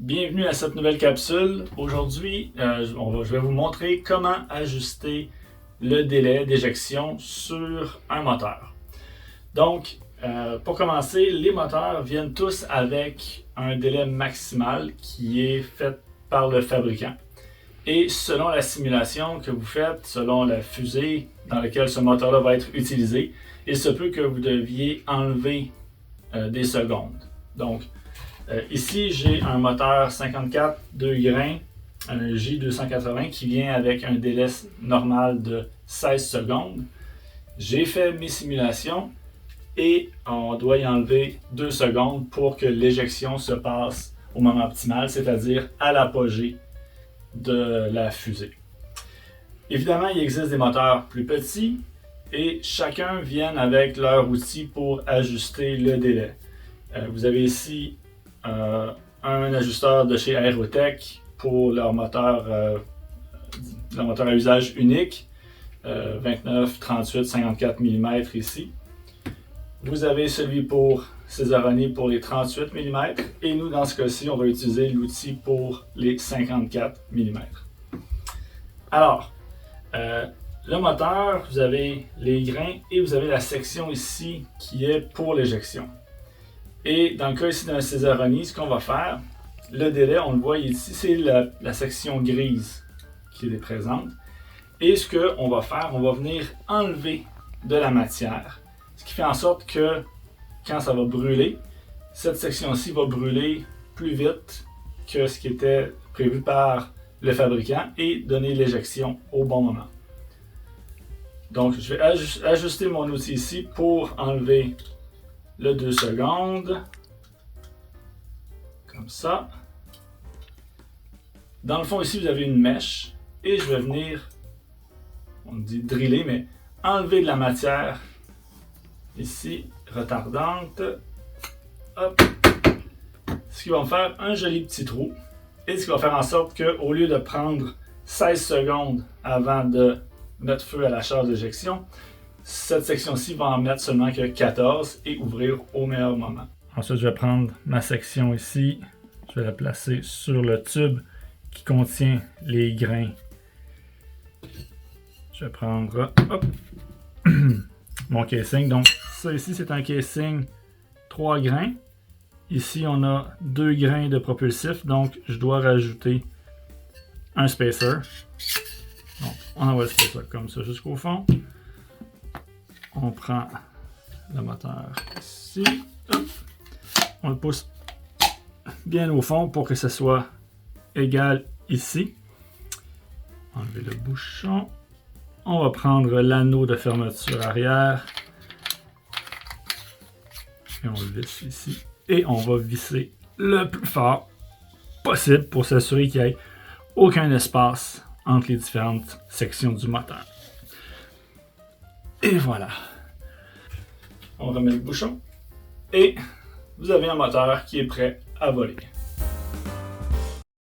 Bienvenue à cette nouvelle capsule. Aujourd'hui, je vais vous montrer comment ajuster le délai d'éjection sur un moteur. Donc, pour commencer, les moteurs viennent tous avec un délai maximal qui est fait par le fabricant. Et selon la simulation que vous faites, selon la fusée dans laquelle ce moteur-là va être utilisé, il se peut que vous deviez enlever des secondes. Donc, ici, j'ai un moteur 54 2 grains, un J280 qui vient avec un délai normal de 16 secondes. J'ai fait mes simulations et on doit y enlever 2 secondes pour que l'éjection se passe au moment optimal, c'est-à-dire à l'apogée de la fusée. Évidemment, il existe des moteurs plus petits et chacun vient avec leur outil pour ajuster le délai. Vous avez ici un ajusteur de chez Aerotech pour leur moteur à usage unique, 29, 38, 54 mm ici. Vous avez celui pour Cesaroni pour les 38 mm et nous, dans ce cas-ci, on va utiliser l'outil pour les 54 mm. Alors, le moteur, vous avez les grains et vous avez la section ici qui est pour l'éjection. Et dans le cas ici d'un Cesaroni, ce qu'on va faire, le délai, on le voit ici, c'est la section grise qui est présente. Et ce qu'on va faire, on va venir enlever de la matière. Ce qui fait en sorte que quand ça va brûler, cette section-ci va brûler plus vite que ce qui était prévu par le fabricant et donner l'éjection au bon moment. Donc, je vais ajuster mon outil ici pour enlever le 2 secondes. Comme ça. Dans le fond, ici, vous avez une mèche et je vais venir, on dit driller, mais enlever de la matière ici, retardante. Hop. Ce qui va me faire un joli petit trou et ce qui va faire en sorte qu'au lieu de prendre 16 secondes avant de mettre feu à la charge d'éjection, cette section-ci va en mettre seulement que 14 et ouvrir au meilleur moment. Ensuite, je vais prendre ma section ici, je vais la placer sur le tube qui contient les grains. Je vais prendre mon casing. Donc, ça ici, c'est un casing 3 grains. Ici, on a 2 grains de propulsif, donc je dois rajouter un spacer. Donc, on envoie le spacer comme ça jusqu'au fond. On prend le moteur ici. Hop. On le pousse bien au fond pour que ce soit égal ici. Enlever le bouchon. On va prendre l'anneau de fermeture arrière. Et on le visse ici. Et on va visser le plus fort possible pour s'assurer qu'il n'y ait aucun espace entre les différentes sections du moteur. Et voilà. On remet le bouchon. Et vous avez un moteur qui est prêt à voler.